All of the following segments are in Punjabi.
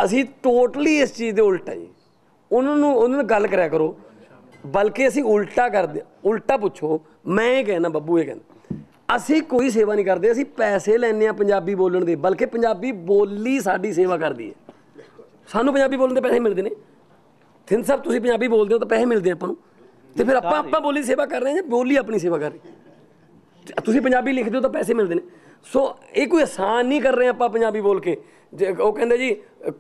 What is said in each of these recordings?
ਅਸੀਂ ਟੋਟਲੀ ਇਸ ਚੀਜ਼ ਦੇ ਉਲਟ ਹੈ ਜੀ। ਉਹਨਾਂ ਨਾਲ ਗੱਲ ਕਰਿਆ ਕਰੋ, ਬਲਕਿ ਅਸੀਂ ਉਲਟਾ ਕਰਦੇ, ਉਲਟਾ ਪੁੱਛੋ। ਮੈਂ ਇਹ ਕਹਿਣਾ, ਬੱਬੂ ਇਹ ਕਹਿੰਦਾ ਅਸੀਂ ਕੋਈ ਸੇਵਾ ਨਹੀਂ ਕਰਦੇ, ਅਸੀਂ ਪੈਸੇ ਲੈਂਦੇ ਹਾਂ ਪੰਜਾਬੀ ਬੋਲਣ ਦੇ, ਬਲਕਿ ਪੰਜਾਬੀ ਬੋਲੀ ਸਾਡੀ ਸੇਵਾ ਕਰਦੀ ਹੈ। ਸਾਨੂੰ ਪੰਜਾਬੀ ਬੋਲਣ ਦੇ ਪੈਸੇ ਮਿਲਦੇ ਨੇ। ਥਿੰਦ ਸਾਹਿਬ ਤੁਸੀਂ ਪੰਜਾਬੀ ਬੋਲਦੇ ਹੋ ਤਾਂ ਪੈਸੇ ਮਿਲਦੇ ਆਪਾਂ ਨੂੰ, ਅਤੇ ਫਿਰ ਆਪਾਂ ਬੋਲੀ ਸੇਵਾ ਕਰ ਰਹੇ ਹਾਂ, ਬੋਲੀ ਆਪਣੀ ਸੇਵਾ ਕਰ ਰਹੀ। ਤੁਸੀਂ ਪੰਜਾਬੀ ਲਿਖਦੇ ਹੋ ਤਾਂ ਪੈਸੇ ਮਿਲਦੇ ਨੇ। ਸੋ ਇਹ ਕੋਈ ਆਸਾਨ ਨਹੀਂ ਕਰ ਰਹੇ ਆਪਾਂ ਪੰਜਾਬੀ ਬੋਲ ਕੇ। ਜੇ ਉਹ ਕਹਿੰਦੇ ਜੀ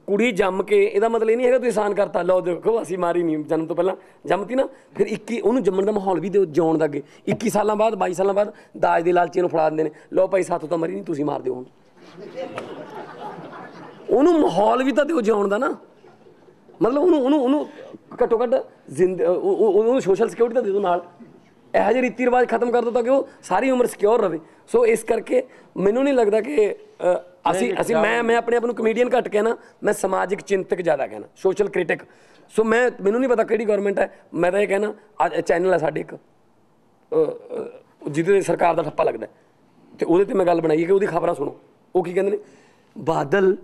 ਕੁੜੀ ਜੰਮ ਕੇ, ਇਹਦਾ ਮਤਲਬ ਇਹ ਨਹੀਂ ਹੈਗਾ ਤੁਸੀਂ ਆਸਾਨ ਕਰਤਾ, ਲਓ ਦੇਖੋ ਅਸੀਂ ਮਾਰੀ ਨਹੀਂ, ਜਨਮ ਤੋਂ ਪਹਿਲਾਂ ਜੰਮਤੀ ਨਾ, ਫਿਰ 21 ਉਹਨੂੰ ਜੰਮਣ ਦਾ ਮਾਹੌਲ ਵੀ ਦਿਓ, ਜਿਉਣ ਦਾ ਅੱਗੇ 21 ਸਾਲਾਂ ਬਾਅਦ 22 ਸਾਲਾਂ ਬਾਅਦ ਦਾਜ ਦੇ ਲਾਲਚੀ ਨੂੰ ਫੜਾ ਦਿੰਦੇ ਨੇ, ਲਓ ਭਾਈ ਸਾਥੋਂ ਤਾਂ ਮਰੀ ਨਹੀਂ, ਤੁਸੀਂ ਮਾਰ ਦਿਓ ਹੁਣ। ਉਹਨੂੰ ਮਾਹੌਲ ਵੀ ਤਾਂ ਦਿਓ ਜਿਉਣ ਦਾ ਨਾ, ਮਤਲਬ ਉਹਨੂੰ ਘੱਟੋ ਘੱਟ ਉਹਨੂੰ ਸੋਸ਼ਲ ਸਿਕਿਉਰਿਟੀ ਤਾਂ ਦੇ ਦਿਓ ਨਾਲ। ਇਹੋ ਜਿਹੇ ਰੀਤੀ ਰਿਵਾਜ ਖਤਮ ਕਰ ਦਿਓ ਤਾਂ ਕਿ ਉਹ ਸਾਰੀ ਉਮਰ ਸਿਕਿਉਰ ਰਹੇ। ਸੋ ਇਸ ਕਰਕੇ ਮੈਨੂੰ ਨਹੀਂ ਲੱਗਦਾ ਕਿ ਮੈਂ ਆਪਣੇ ਆਪ ਨੂੰ ਕਮੇਡੀਅਨ ਘੱਟ ਕਹਿਣਾ, ਮੈਂ ਸਮਾਜਿਕ ਚਿੰਤਕ ਜ਼ਿਆਦਾ ਕਹਿਣਾ, ਸੋਸ਼ਲ ਕ੍ਰਿਟਿਕ। ਸੋ ਮੈਨੂੰ ਨਹੀਂ ਪਤਾ ਕਿਹੜੀ ਗੌਰਮੈਂਟ ਹੈ, ਮੈਂ ਤਾਂ ਇਹ ਕਹਿਣਾ ਅੱਜ ਚੈਨਲ ਹੈ ਸਾਡੇ ਇੱਕ ਜਿਹਦੇ 'ਤੇ ਸਰਕਾਰ ਦਾ ਠੱਪਾ ਲੱਗਦਾ, ਅਤੇ ਉਹਦੇ 'ਤੇ ਮੈਂ ਗੱਲ ਬਣਾਈ ਕਿ ਉਹਦੀ ਖਬਰਾਂ ਸੁਣੋ। ਉਹ ਕੀ ਕਹਿੰਦੇ ਨੇ, ਬਾਦਲ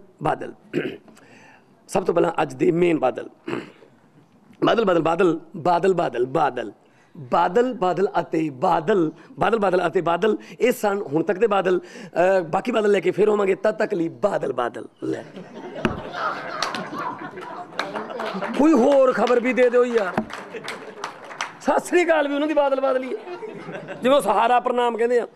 ਸਭ ਤੋਂ ਪਹਿਲਾਂ ਅੱਜ ਦੇ ਮੇਨ ਬਾਦਲ ਅਤੇ ਬਾਦਲ ਇਹ ਸਨ ਹੁਣ ਤੱਕ ਦੇ ਬਾਦਲ। ਬਾਕੀ ਬਾਦਲ ਲੈ ਕੇ ਫਿਰ ਹੋਵਾਂਗੇ, ਤਦ ਤੱਕ ਲਈ ਬਾਦਲ ਲੈ। ਕੋਈ ਹੋਰ ਖਬਰ ਵੀ ਦੇ ਦਿਓ ਯਾਰ। ਸਤਿ ਸ੍ਰੀ ਅਕਾਲ ਵੀ ਉਹਨਾਂ ਦੀ ਬਾਦਲ ਹੀ ਜਿਵੇਂ ਉਹ ਸਹਾਰਾ ਪ੍ਰਣਾਮ ਕਹਿੰਦੇ ਆ।